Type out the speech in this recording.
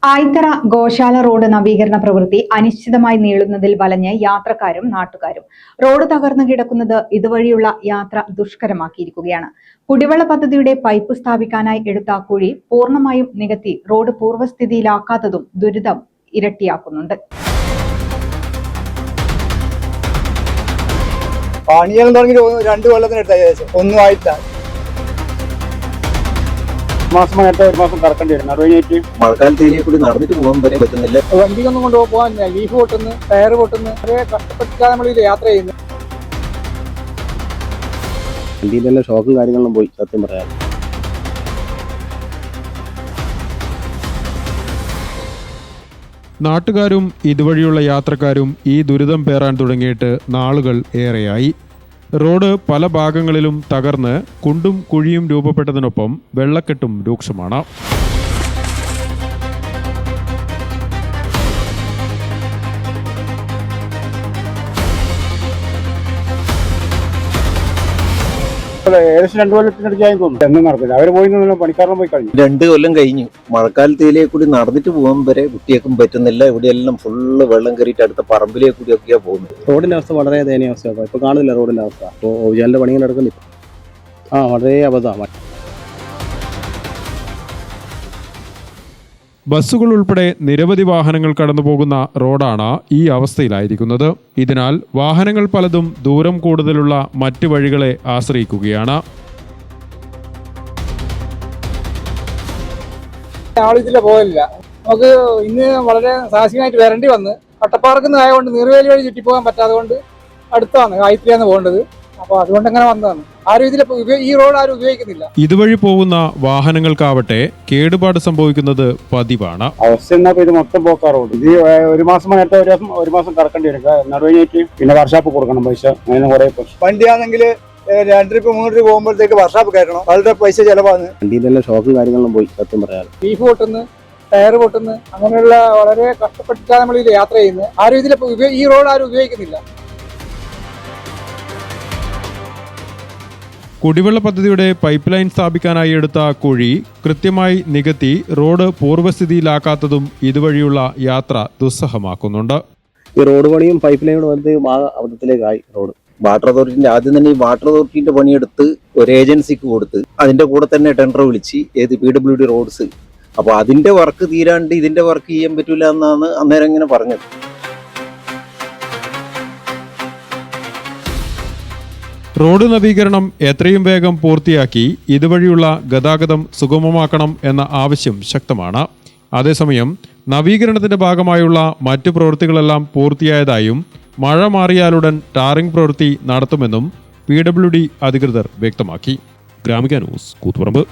ആയിത്തറ ഗോശാല road നവീകരണ പ്രവൃത്തി അനിശ്ചിതമായി നീളുന്നതിൽ വലഞ്ഞ് യാത്രക്കാരും നാട്ടുകാരും. റോഡ് തകർന്നു കിടക്കുന്നത് ഇതുവഴിയുള്ള യാത്ര ദുഷ്കരമാക്കിയിരിക്കുകയാണ്. കുടിവെള്ള പദ്ധതിയുടെ പൈപ്പ് സ്ഥാപിക്കാനായി എടുത്ത കുഴി പൂർണ്ണമായും നികത്തി റോഡ് പൂർവ്വസ്ഥിതിയിലാക്കാത്തതും ദുരിതം ഇരട്ടിയാക്കുന്നുണ്ട്. പണിയെല്ലാം തുടങ്ങി 2 കൊല്ലത്തിനടുത്ത് ഏകദേശം ഒന്നും ആയിട്ടില്ല. മാസമായിട്ട് 1 മാസം കറക്കേണ്ടി വരും. മഴക്കാലത്ത് ഏരിയ കൂടി നടന്നിട്ട് പോകാൻ വരെ പറ്റുന്നില്ല. വണ്ടിക്കൊന്നും കൊണ്ടുപോകാൻ ലീഫ് പൊട്ടുന്നു, ടയർ പൊട്ടുന്നു, വളരെ കഷ്ടപ്പെട്ടാണ് നമ്മൾ ഇത് യാത്ര ചെയ്യുന്നത്. വണ്ടിയിൽ തന്നെ ഷോക്കും കാര്യങ്ങളും പോയി. സത്യം പറയാം, നാട്ടുകാരും ഇതുവഴിയുള്ള യാത്രക്കാരും ഈ ദുരിതം പേറാൻ തുടങ്ങിയിട്ട് നാളുകൾ ഏറെയായി. റോഡ് പല ഭാഗങ്ങളിലും തകർന്ന് കുണ്ടും കുഴിയും രൂപപ്പെട്ടതിനൊപ്പം വെള്ളക്കെട്ടും രൂക്ഷമാണ്. ഏകദേശം 2 കൊല്ലത്തിനടുത്തായി തോന്നുന്നു. എന്നും നടക്കില്ല. അവർ പോയി പണിക്കാരനും പോയി കഴിഞ്ഞു. 2 കൊല്ലം കഴിഞ്ഞു. മഴക്കാലത്ത് ഏരിയ കൂടി നടന്നിട്ട് പോകാൻ വരെ കുട്ടിയേക്കും പറ്റുന്നില്ല. ഇവിടെയെല്ലാം ഫുള്ള് വെള്ളം കയറിയിട്ട് അടുത്ത പറമ്പിലേ കൂടിയൊക്കെയാ പോകുന്നത്. റോഡിന്റെ അവസ്ഥ വളരെ ദയനീയ അവസ്ഥയാണ്. ഇപ്പൊ കാണുന്നില്ല റോഡിന്റെ അവസ്ഥ. ഇപ്പോൾ ഓജാലിന്റെ പണി നടക്കുന്നില്ല. വളരെ അബദ്ധമാണ്. ബസ്സുകൾ ഉൾപ്പെടെ നിരവധി വാഹനങ്ങൾ കടന്നുപോകുന്ന റോഡാണ് ഈ അവസ്ഥയിലായിരിക്കുന്നത്. ഇതിനാൽ വാഹനങ്ങൾ പലതും ദൂരം കൂടുതലുള്ള മറ്റ് വഴികളെ ആശ്രയിക്കുകയാണ്. ആളിതില്ല പോകില്ല. നമുക്ക് ഇന്ന് വളരെ സാഹസികമായിട്ട് വരേണ്ടി വന്ന് കട്ടപ്പാറക്കുന്ന ആയതുകൊണ്ട് നീർവേലി വഴി ചുറ്റിപ്പോകാൻ പറ്റാതെ കൊണ്ട് അടുത്താണ് ആയിത്തിരിയാണ് പോകേണ്ടത്. അപ്പൊ അതുകൊണ്ട് അങ്ങനെ വന്നതാണ്. ആരും ഇതിൽ ഈ റോഡ് ആരും ഉപയോഗിക്കുന്നില്ല. ഇതുവഴി പോകുന്ന വാഹനങ്ങൾക്കാവട്ടെ കേടുപാട് സംഭവിക്കുന്നത് പതിവാണ്. അവസ്ഥ ഇത് മൊത്തം പോക്കാ റോഡ്. ഇത് 1 മാസമായിട്ട് 1 മാസം കറക്കേണ്ടി വരും. നടുവഴിഞ്ഞിട്ട് പിന്നെ വർഷാപ്പ് കൊടുക്കണം പൈസ. അങ്ങനെ കുറെ വണ്ടിയാണെങ്കിൽ 2 ട്രിപ്പ് 3 ട്രിപ്പ് പോകുമ്പോഴത്തേക്ക് വർഷാപ്പ് കയറ്റണം. വളരെ പൈസ ചെലവാണ്. വണ്ടിയിൽ തന്നെ ഷോക്കും കാര്യങ്ങളും പോയി. സത്യം പറയാം, ലീഫ് പൊട്ടുന്നു, ടയർ പൊട്ടുന്നു, അങ്ങനെയുള്ള വളരെ കഷ്ടപ്പെട്ടിട്ടാണ് നമ്മൾ ഇത് യാത്ര ചെയ്യുന്നത്. ആരും ഇതിൽ ഈ റോഡ് ആരും ഉപയോഗിക്കുന്നില്ല. കുടിവെള്ള പദ്ധതിയുടെ പൈപ്പ് ലൈൻ സ്ഥാപിക്കാനായി എടുത്ത കുഴി കൃത്യമായി നികത്തി റോഡ് പൂർവ്വസ്ഥിതിയിലാക്കാത്തതും ഇതുവഴിയുള്ള യാത്ര ദുസ്സഹമാക്കുന്നുണ്ട്. ഈ റോഡ് പണിയും പൈപ്പ് ലൈനും അബദ്ധത്തിലേക്കായി. റോഡ് വാട്ടർ അതോറിറ്റിന്റെ ആദ്യം തന്നെ ഈ വാട്ടർ അതോറിറ്റിന്റെ പണിയെടുത്ത് ഒരു ഏജൻസിക്ക് കൊടുത്ത് അതിന്റെ കൂടെ തന്നെ ടെൻഡർ വിളിച്ച് PWD റോഡ്സ്. അപ്പൊ അതിന്റെ വർക്ക് തീരാണ്ട് ഇതിന്റെ വർക്ക് ചെയ്യാൻ പറ്റൂല എന്നാണ് അന്നേരം ഇങ്ങനെ പറഞ്ഞത്. റോഡ് നവീകരണം എത്രയും വേഗം പൂർത്തിയാക്കി ഇതുവഴിയുള്ള ഗതാഗതം സുഗമമാക്കണം എന്ന ആവശ്യം ശക്തമാണ്. അതേസമയം നവീകരണത്തിന്റെ ഭാഗമായുള്ള മറ്റു പ്രവൃത്തികളെല്ലാം പൂർത്തിയായതായും മഴ മാറിയാലുടൻ ടാറിംഗ് പ്രവൃത്തി നടത്തുമെന്നും PWD അധികൃതർ വ്യക്തമാക്കി. ഗ്രാമിക ന്യൂസ്, കൂത്തുപറമ്പ്.